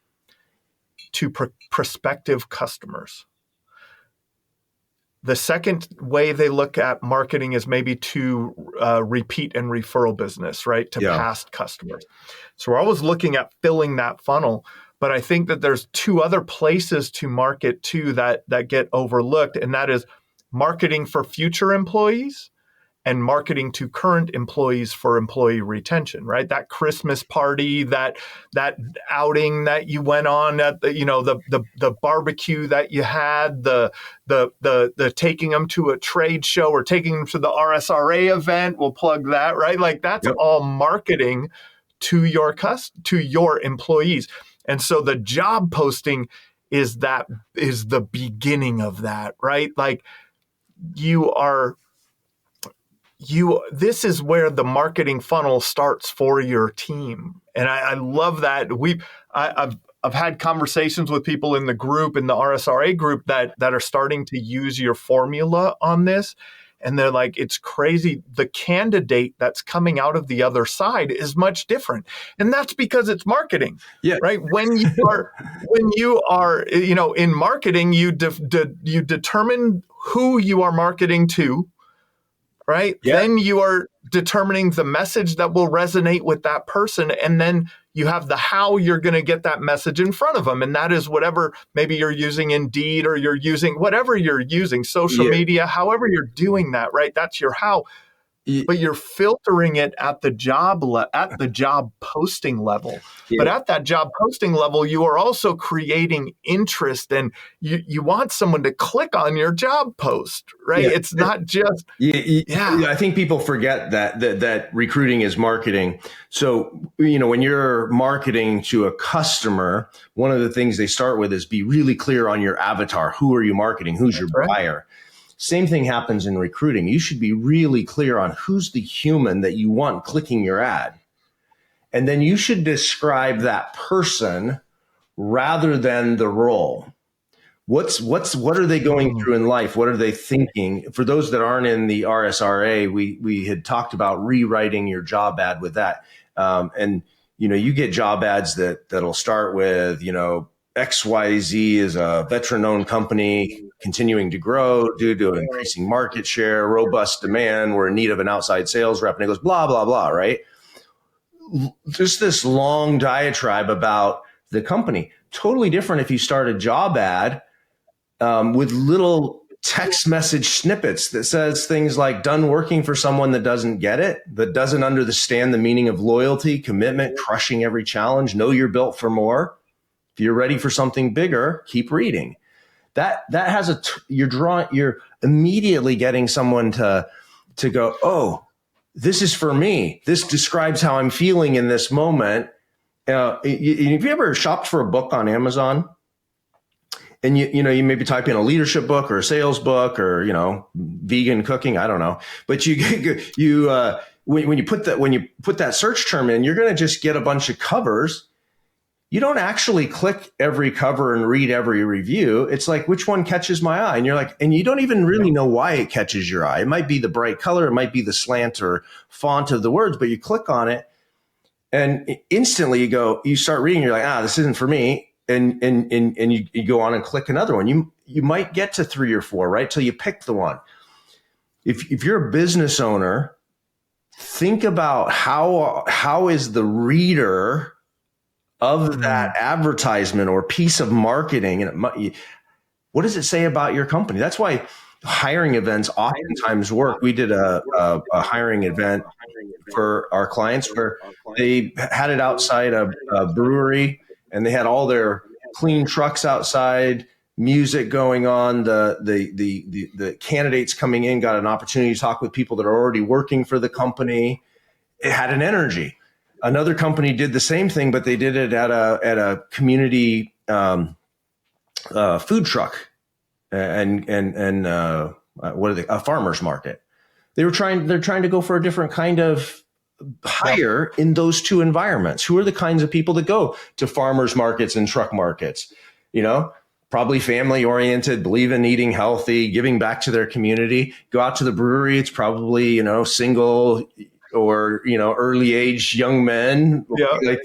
to prospective customers. The second way they look at marketing is maybe to repeat and referral business, right? To past customers. So we're always looking at filling that funnel. But I think that there's two other places to market too that get overlooked. And that is marketing for future employees and marketing to current employees for employee retention, right? That Christmas party, that outing that you went on, at the barbecue that you had, the taking them to a trade show or taking them to the RSRA event. We'll plug that, right? Like that's all marketing to your employees. And so the job posting is the beginning of that, right? Like this is where the marketing funnel starts for your team. And I love that. I've had conversations with people in the group, in the RSRA group that are starting to use your formula on this. And they're like, it's crazy. The candidate that's coming out of the other side is much different. And that's because it's marketing, right? When you are, in marketing, you determine who you are marketing to, right? Yeah. Then you are determining the message that will resonate with that person. And then you have the how you're going to get that message in front of them. And that is whatever, maybe you're using Indeed or you're using whatever you're using, social media, however you're doing that, right? That's your how. But you're filtering it at the job posting level. Yeah. But at that job posting level, you are also creating interest, and you want someone to click on your job post, right? Yeah. It's not just I think people forget that recruiting is marketing. So when you're marketing to a customer, one of the things they start with is be really clear on your avatar. Who are you marketing? Who's your buyer? Same thing happens in recruiting. You should be really clear on who's the human that you want clicking your ad. And then you should describe that person rather than the role. What are they going through in life? What are they thinking? For those that aren't in the RSRA, we had talked about rewriting your job ad with that. And you get job ads that'll start with, XYZ is a veteran-owned company continuing to grow due to increasing market share, robust demand. We're in need of an outside sales rep. And it goes blah, blah, blah, right? Just this long diatribe about the company. Totally different if you start a job ad with little text message snippets that says things like done working for someone that doesn't get it, that doesn't understand the meaning of loyalty, commitment, crushing every challenge, know you're built for more. If you're ready for something bigger, keep reading. That has you're immediately getting someone to go, oh, this is for me. This describes how I'm feeling in this moment. Have you ever shopped for a book on Amazon? And you maybe type in a leadership book or a sales book or vegan cooking, I don't know. But when you put that search term in, you're going to just get a bunch of covers. You don't actually click every cover and read every review. It's like, which one catches my eye? And you're like, and you don't even really know why it catches your eye. It might be the bright color. It might be the slant or font of the words, but you click on it And instantly you start reading, you're like, this isn't for me. And you go on and click another one. You might get to 3 or 4, right? Till you pick the one. If you're a business owner, think about how is the reader of that advertisement or piece of marketing, and what does it say about your company? That's why hiring events oftentimes work. We did a hiring event for our clients where they had it outside a brewery, and they had all their clean trucks outside, music going on. The candidates coming in got an opportunity to talk with people that are already working for the company. It had an energy. Another company did the same thing, but they did it at a community food truck and what are they? A farmer's market. They're trying to go for a different kind of hire in those two environments. Who are the kinds of people that go to farmers markets and truck markets? Probably family oriented, believe in eating healthy, giving back to their community. Go out to the brewery. It's probably, single or, early age young men. Yeah.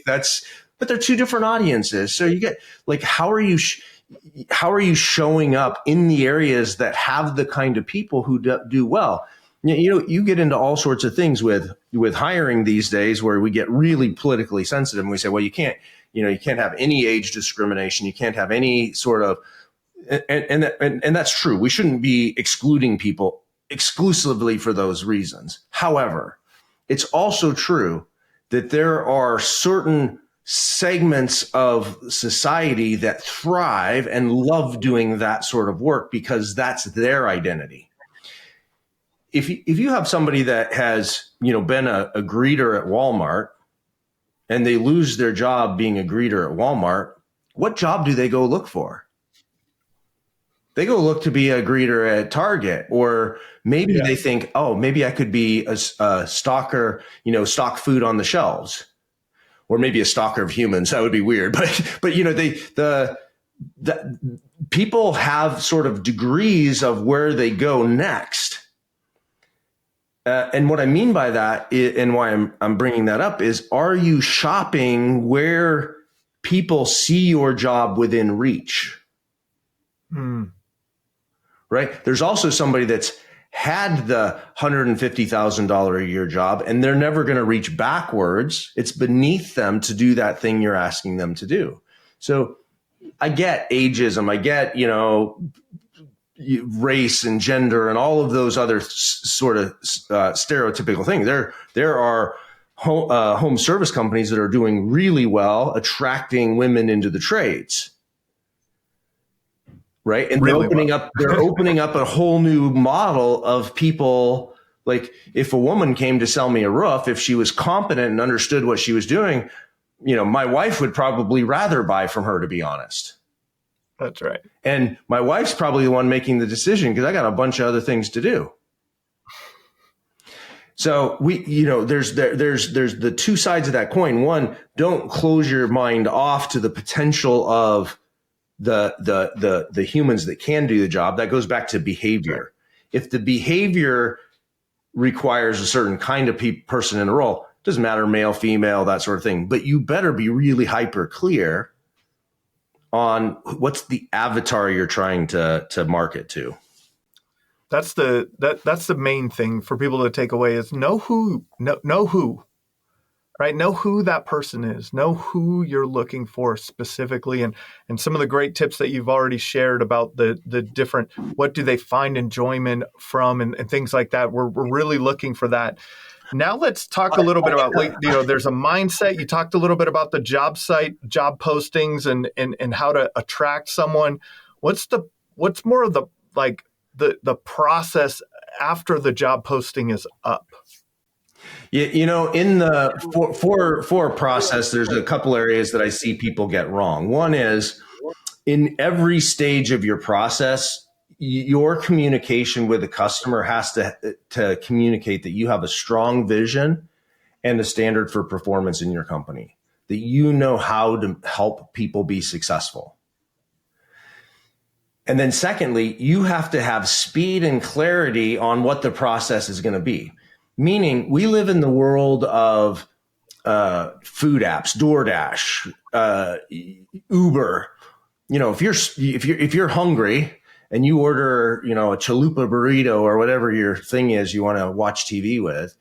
But they're two different audiences. So you get how are you showing up in the areas that have the kind of people who do well? You get into all sorts of things with hiring these days where we get really politically sensitive, and we say, well, you can't have any age discrimination. You can't have any sort of, and that's true. We shouldn't be excluding people exclusively for those reasons. However, it's also true that there are certain segments of society that thrive and love doing that sort of work because that's their identity. If you have somebody that has, been a greeter at Walmart and they lose their job being a greeter at Walmart, what job do they go look for? They go look to be a greeter at Target, or maybe they think, maybe I could be a stocker, stock food on the shelves, or maybe a stalker of humans. That would be weird. But the people have sort of degrees of where they go next. And what I mean by that and why I'm bringing that up is, are you shopping where people see your job within reach? Right? There's also somebody that's had the $150,000 a year job and they're never going to reach backwards. It's beneath them to do that thing you're asking them to do. So I get ageism. I get, race and gender and all of those other sort of stereotypical things. There are home service companies that are doing really well attracting women into the trades, right? And really they're opening up a whole new model of people. Like, if a woman came to sell me a roof, if she was competent and understood what she was doing, my wife would probably rather buy from her, to be honest. That's right. And my wife's probably the one making the decision because I got a bunch of other things to do. So there's the two sides of that coin. One, don't close your mind off to the potential of the humans that can do the job. That goes back to behavior. If the behavior requires a certain kind of person in a role, doesn't matter, male, female, that sort of thing. But you better be really hyper clear on what's the avatar you're trying to market to. That's the main thing for people to take away is know who, right? Know who that person is, know who you're looking for specifically. And some of the great tips that you've already shared about the different, what do they find enjoyment from and things like that. We're really looking for that. Now let's talk a little bit about, there's a mindset. You talked a little bit about the job site, job postings and how to attract someone. What's more of the process after the job posting is up? In the for process, there's a couple areas that I see people get wrong. One is, in every stage of your process, your communication with the customer has to communicate that you have a strong vision and a standard for performance in your company, that you know how to help people be successful. And then secondly, you have to have speed and clarity on what the process is going to be. Meaning, we live in the world of food apps, DoorDash, Uber. If you're hungry and you order, a chalupa burrito or whatever your thing is you want to watch TV with,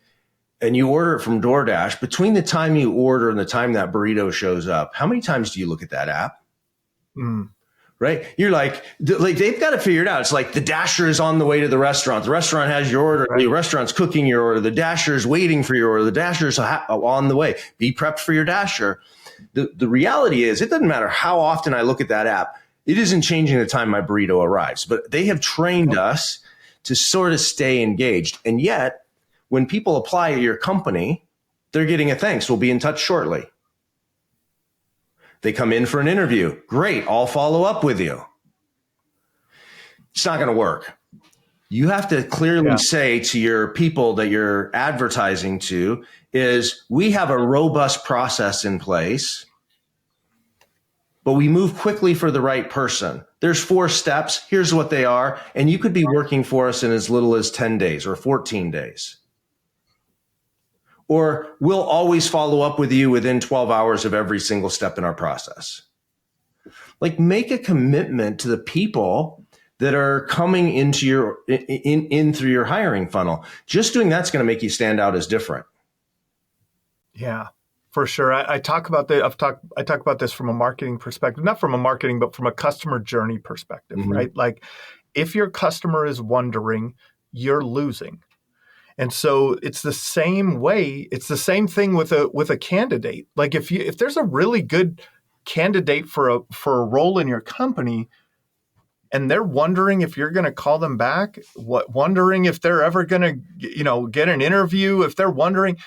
and you order it from DoorDash, between the time you order and the time that burrito shows up, how many times do you look at that app? Right? You're like they've got to figure it out. It's like the dasher is on the way to the restaurant. The restaurant has your order. Right. The restaurant's cooking your order. The dasher is waiting for your order. The dasher is on the way. Be prepped for your dasher. The reality is, it doesn't matter how often I look at that app. It isn't changing the time my burrito arrives. But they have trained us to sort of stay engaged. And yet, when people apply at your company, they're getting a thanks. We'll be in touch shortly. They come in for an interview. Great. I'll follow up with you. It's not going to work. You have to clearly say to your people that you're advertising to is, we have a robust process in place, but we move quickly for the right person. There's 4 steps. Here's what they are. And you could be working for us in as little as 10 days or 14 days. Or we'll always follow up with you within 12 hours of every single step in our process. Like, make a commitment to the people that are coming into your in through your hiring funnel. Just doing that's going to make you stand out as different. Yeah, for sure. I talk about this from a marketing perspective, not from a marketing, but from a customer journey perspective, right? Like, if your customer is wondering, you're losing. And so it's the same way. It's the same thing with a candidate. Like, if there's a really good candidate for a role in your company, and they're wondering if you're going to call them back, wondering if they're ever going to, get an interview, if they're wondering,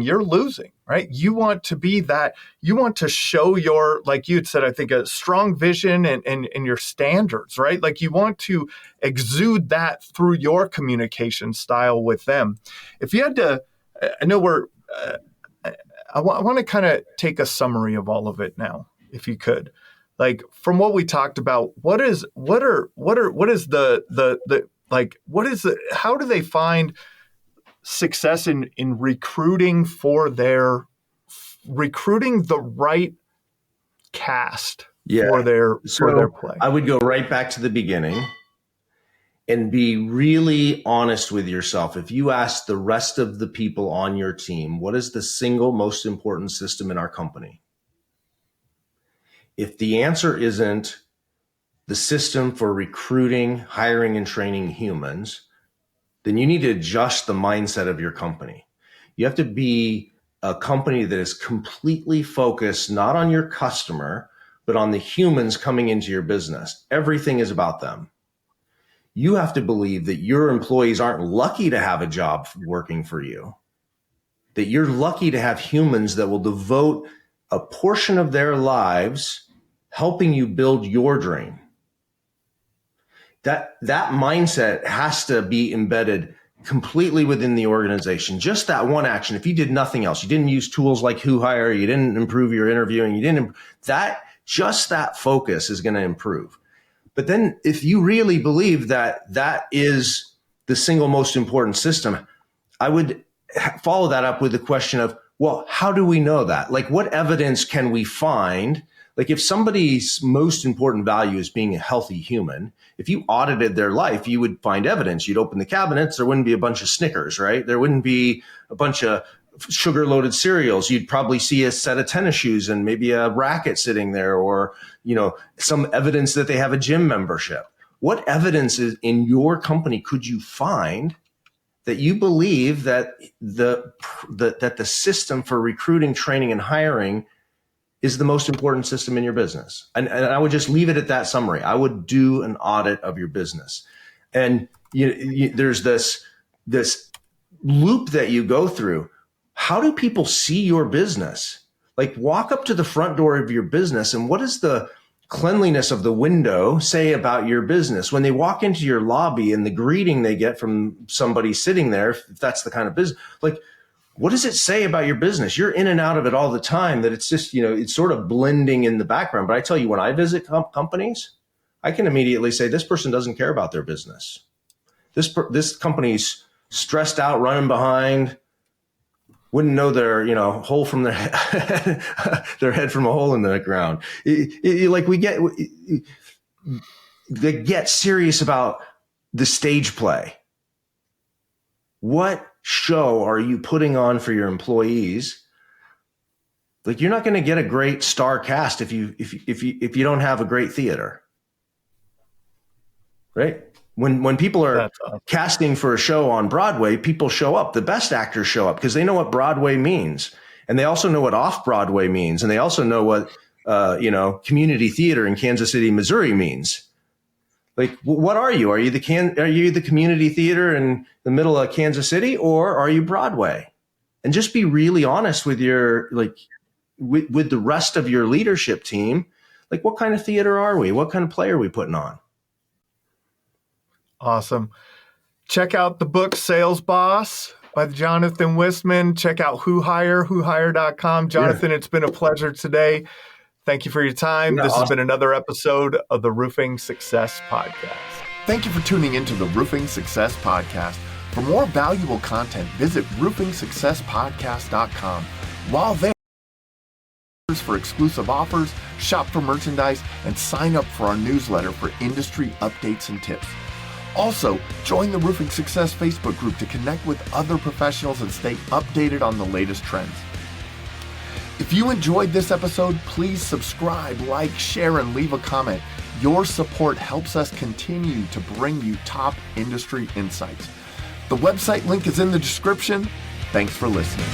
you're losing, right? You want to be that. You want to show your, like you had said, I think, a strong vision and your standards, right? Like, you want to exude that through your communication style with them. If you had to, I know I want to kind of take a summary of all of it now, if you could. Like, from what we talked about, how do they find success in recruiting the right cast for their play? I would go right back to the beginning and be really honest with yourself. If you ask the rest of the people on your team, what is the single most important system in our company? If the answer isn't the system for recruiting, hiring, and training humans, then you need to adjust the mindset of your company. You have to be a company that is completely focused not on your customer, but on the humans coming into your business. Everything is about them. You have to believe that your employees aren't lucky to have a job working for you, that you're lucky to have humans that will devote a portion of their lives helping you build your dream. That mindset has to be embedded completely within the organization. Just that one action. If you did nothing else, you didn't use tools like Who Hire, you didn't improve your interviewing, just that focus is going to improve. But then if you really believe that is the single most important system, I would follow that up with the question of, well, how do we know that? Like, what evidence can we find? Like, if somebody's most important value is being a healthy human, if you audited their life, you would find evidence. You'd open the cabinets, there wouldn't be a bunch of Snickers, right? There wouldn't be a bunch of sugar-loaded cereals. You'd probably see a set of tennis shoes and maybe a racket sitting there, or, some evidence that they have a gym membership. What evidence in your company could you find that you believe that the system for recruiting, training, and hiring is the most important system in your business? And I would just leave it at that summary. I would do an audit of your business. And there's this loop that you go through. How do people see your business? Like, walk up to the front door of your business, and what does the cleanliness of the window say about your business? When they walk into your lobby and the greeting they get from somebody sitting there, if that's the kind of business, like, what does it say about your business? You're in and out of it all the time, that it's just, it's sort of blending in the background. But I tell you, when I visit companies, I can immediately say, this person doesn't care about their business. This company's stressed out, running behind. wouldn't know their, hole from their head, their head from a hole in the ground. They get serious about the stage play. What show are you putting on for your employees? Like, you're not going to get a great star cast if you don't have a great theater, right? When people are casting for a show on Broadway, people show up. The best actors show up because they know what Broadway means, and they also know what off Broadway means, and they also know what community theater in Kansas City, Missouri means. Like, what are you? Are you the community theater in the middle of Kansas City, or are you Broadway? And just be really honest with your with the rest of your leadership team. Like, what kind of theater are we? What kind of play are we putting on? Awesome. Check out the book Sales Boss by Jonathan Wistman. Check out whohire.com. Jonathan, It's been a pleasure today. Thank you for your time. This has been another episode of the Roofing Success Podcast. Thank you for tuning into the Roofing Success Podcast. For more valuable content, visit roofingsuccesspodcast.com. While there, for exclusive offers, shop for merchandise, and sign up for our newsletter for industry updates and tips. Also, join the Roofing Success Facebook group to connect with other professionals and stay updated on the latest trends. If you enjoyed this episode, please subscribe, like, share, and leave a comment. Your support helps us continue to bring you top industry insights. The website link is in the description. Thanks for listening.